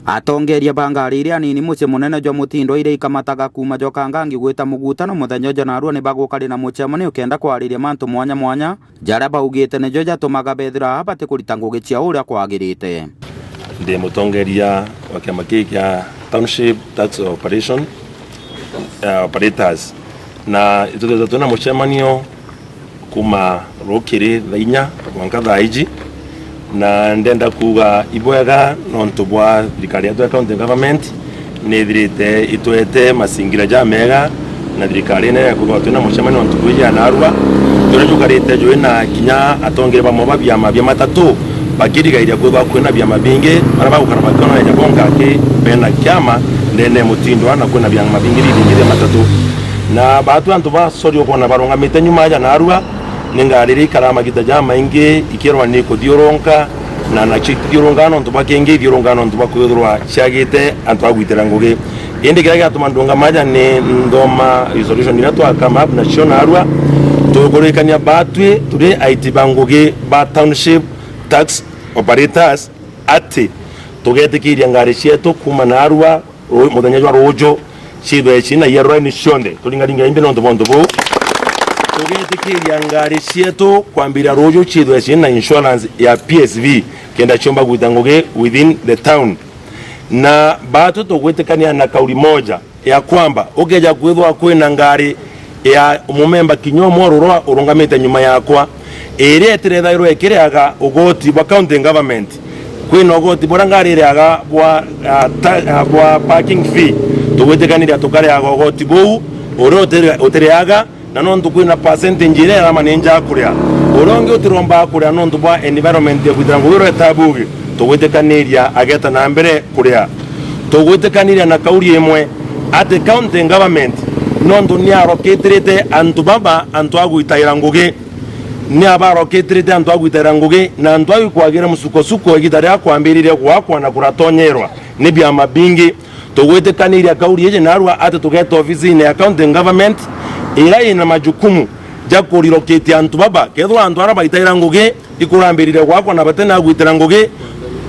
Atongeria bangari iria nini mucie munene jwa mutindo ire ikamataga kuma jokangangi gwita mugutano muthenya jo narua ni bagukari na mucemani ukenda kwariria mantu mwanya mwanya jara baugite ne jo jatumaga bethira abate kurita ngugi cia uria kwagirite. Ndi mutongeria wa kiama kia Township Tax Operation Operators na itutheza tuna mucemanio kuma rukiri thainya mwanka thaiji na ndenda kuga ibwega nontu bwa thirikari ya county government nithirite itwete masingira ja mega na thirikari ne yakuga tuna mucemanio nontu kuja narua turajukarite jo na kinya atongere bamwe bya matatu bakirigaire kuba kwena bya mabinge baraba ukaraba kono ya bonga ke bena kyama ndene mutindo ana kwena bya mabinge bingire matatu na batu antu ba sorio kona baronga mitenyuma ya narua ningariri karama kitajama inge ikirwa niko dioronka na chikirunga no ntuba kenge dioronga no ntuba kuyurwa chagite antu agwitira nguge indi kiraga tumandunga maja ne ndoma resolution irato akama na shona arwa togorekanya batwe turi aitibanguge ba Township Tax Operators ati tugetekiria ngari cietu kuma na arwa muthenya jwa rojo chidwe china yerwa ni shonde tulingalinga inde no ntubondo bo tugetekiria ngari cietu kwambira rojo chidwe china insurance ya PSV kenda chomba gutangoge within the town na batu tugwetekania na kauli moja ya kwamba ugeja kwithwa kwina ngari ya mumemba kinyomo rurwa urungamite nyuma yakwa ere tirethairwo ekiriaga ugoti bwa county government kwina ugoti bwa ngari iriaga bwa parking fee tugwetekania tukariaga ugoti buu uteriaga na nontu kwina percentage ile ya manenja kuria uronge utiromba kuria nontu bwa environment ya kwithira ngwiro etabugi tugwetekaniria ageta na mbere kuria tugwetekaniria na kauri imwe ati county government nontu ni aroketrete antu baba antu agwitaira ngugi ni abaroketrete antu agwitaira ngugi na antu agikwagira musuko egitari akwambirire gwakwa na kuratonyerwa ni bya mabingi tugwetekaniria kauri yeje narwa ati tugeta office ya county government ira ina majukumu jakurirokete antu baba kethwa antu araba itaira ngugi ikurambirire gwakwa na batena agwitira ngugi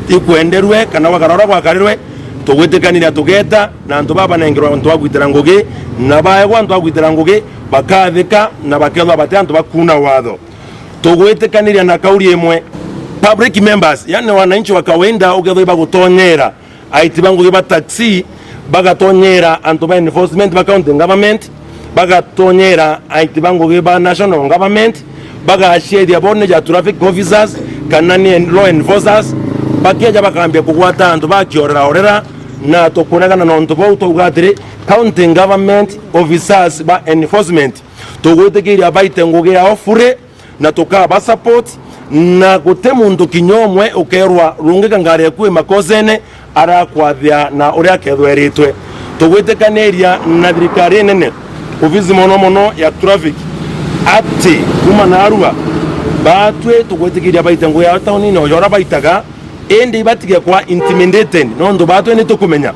ikwenderwe kana wakarora gwakarirwe tugwetekaniria tugeta na antu baba nengirwa antu agwitira ngugi na baegwa antu agwitira ngugi bakathika na bakethwa bate antu bakuna watho tugwetekaniria na kauri imwe public members yani wananchi wa kawaida ukethwa bagutonyera aitiba ngugi ba taxi bagatonyera antu ba enforcement ba county government bagatonyera aitiba ngugi ba national government bagasheria bone ja traffic officers kana ni law enforcers bakeja bakambia kugwata antu bakiorera na tokunagana na ntu bo tugatire county government officers ba enforcement tugwetekiria baite ngugi ya ofure na tukaba support na gutemundu kinyomwe ukerwa rungika ngari ekwe makozene ara kwathia na uria kethweritwe tugwetekaniria na thirikari nene ofisi mono ya traffic ati kuma na arua batwe tugwetekiria baite ngugi ya town no yora baitaga ende batige kwa intimidated nondo batwe ni tukumenya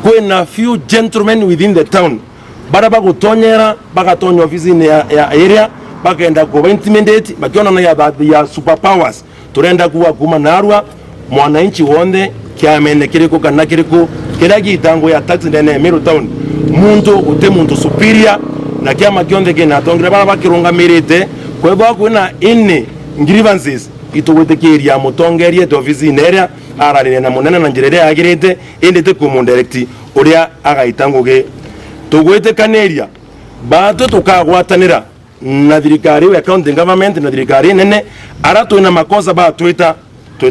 kwena few gentlemen within the town baraba gutonyera bagatonya office ya area bagenda ko intimidate bakiona na ya superpowers turenda kuwa kuma narwa mwananchi wonde kiamene kiriko kana kiriko kiragi tango ya tax ndene Meru town muntu ute superior na kiama kionde kina tongira baraba kirungamirite kwebo kuna inni grievances itugwetekiria mutongerie to office ineria ararire na munene na njirere agirite indi te kumundirect uria agaitanguge tugwetekaniria batu tukagwatanira na thirikari ya county government na thirikari nene aratu na makosa ba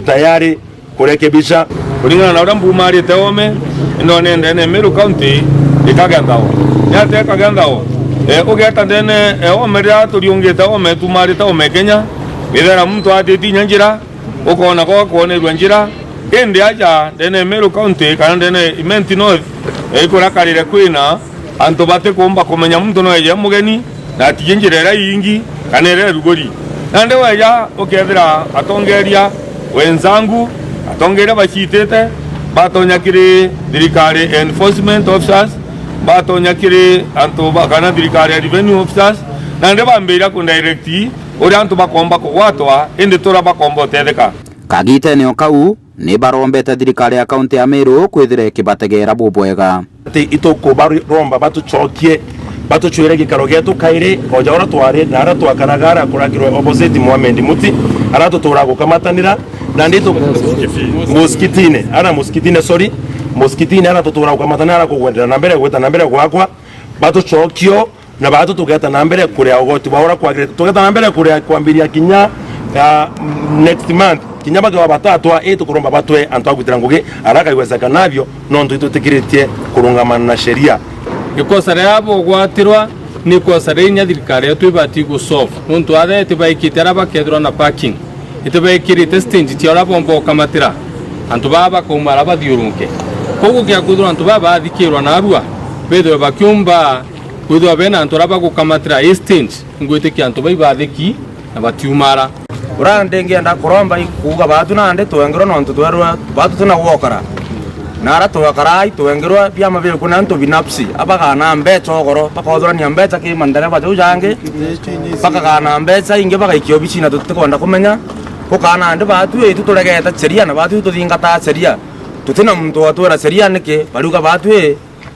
tayari kurekebisha kulingana na urambu mari teome ndo nende Meru county ikagandao yate kagandao ugeta ndene omeria tuliungita ome tumari teome Kenya bidara mtu ateti njira ukona kwa kuonerwa njira ende aja ndene Meru county kana ndene Imenti North ikurakarire kwina antu bate kumba kumenya mtu no eje mugeni na tijinjirera yingi kanere rugori nande waja ukethira atongeria wenzangu atongeria bachitete batonyakire thirikari enforcement officers batonyakire antu bakana thirikari revenue officers nande bambira ku directi uri antu bakomba kugwatwa indi tura bakomba tetheka kagite ne okau ni barombete thirikari ya kaunti ya Meru kwithira ikibategera bubwega ati itoko baromba batucokie batucwire gikaro getu kaire oja ora tware nara twakaragara kuragirwe opposite Mohamed Muti aratutura gukamatanira na ndito muskitine aratutura gukamatanira kugwendera na mbere gweta na mbere gwakwa batucokio na batu tugeta na mbere kuria ogoti baura kwagire tugeta na mbere kuria kwambiria kinya next month kinya baga batatwa tukuromba batwe antu agwitira ngugi araka iwezeka navyo nondu itutikiritie kurungamana na sheria ikosa ryabo gwatirwa ni kosa rinya thirikari yetu ibati gusolve nuntu athe tibaikitera bakethirwa na parking itibaikirite stage tiora bombo kamatira antu baba kumara bathiurunke koguo kia kuthura antu baba athikirwa na arua betho bakiumba kwithwa bena antu raba gukamatira stage ngwitikia antu baibathiki na batiumara urande ngenda kuromba kuga batu nande twengero nontu twerwa batu tuna gwokara nara twakara itwengerwa bya mabere kuna nto binapsi abaga na mbecho goro pakodora ni mbecha ki mandare bajo jange paka kana mbecha inge baga ikyo bicina tutikonda kumenya ko kana ande batu etu turegeta seria na batu tuthingata seria tutina muntu atwera seria nike baruga batu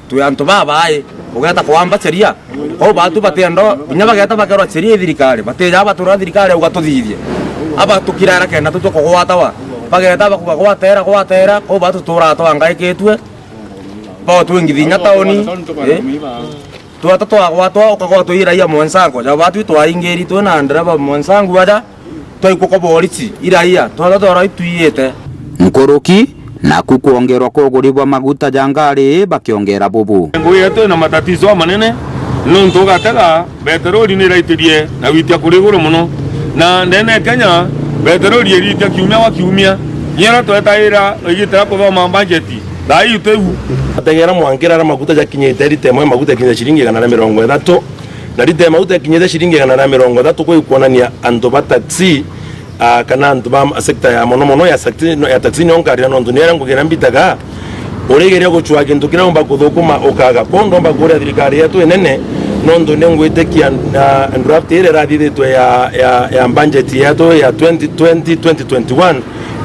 tuyanto babaye ugeta kwamba seria ko batu batendo binya bageta bakerwa seria thirikari bateja batura thirikari ugatuthithie aba tukirara kenda tuko gwatawa bageta bakugwatera ko batu tura twanga iketwe ba twingithinya taoni twata twagwatwa ukagwatwa iraia mwansango ja batu twaingeri twena ndereba mwansango ada twaikuko boriti iraia twata twara ituyete nkuruki na kukuongerwa kuguribwa maguta jangari bakiongera bubu ngui yetu na matatizo manene nuntu gatega beteroli ni raitirie na witia kuriguru muno na ndene Kenya beteroli iritia kiumia yera twetaira igitara kuthoma budget dai uteu ategera mwankira ra maguta jakinyete ritemo maguta kinya shilingi 130 na ritemo maguta kinyete shilingi 130 ko ikuonania antu ba taxi kana antu ba sector ya mono ya taxi nyonkari no ndunera ngugira mbitaga uregeria guchwa kintu kira umba kuthukuma ukaga kondo mba kuria thirikari yetu enene no ndune ngwitekia draft ire rathithitwe ya budget yetu ya 2020-2021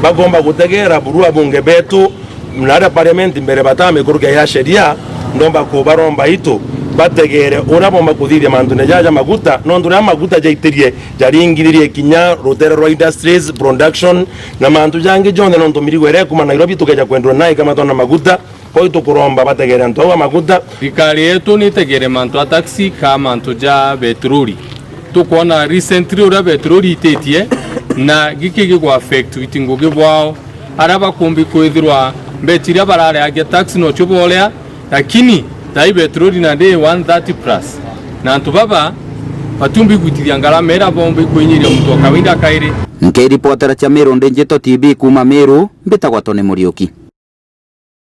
bagomba gutegera burua bunge betu mnara parliament mbere batame kuruga ya sheria ndomba kubaromba ito bategere urabomba kuthithia mantune jaja maguta no ndura maguta jaitirie jaringiririe kinya rutero rwa industries production na mantu jange jonde no ndomirigo kuma Nairobi tukeja kwendwa naye kama tona maguta ko tukuromba bategere ntowa maguta thirikari yetu ni tegere mantu taxi kama mantu ja petroli tukona recently ura petroli itetie na giki gigwa affect witingugi bwao araba kumbi kwithirwa mbetiria barare age tax no chubolea lakini dai petroli na de 130 plus na antu baba batumbi gwitithia ngarama era bombe kwenyiria mtu akawinda kaire nke reporter cha Meru Ndenjeto TV kuma Meru mbitagwa Tony Muriuki.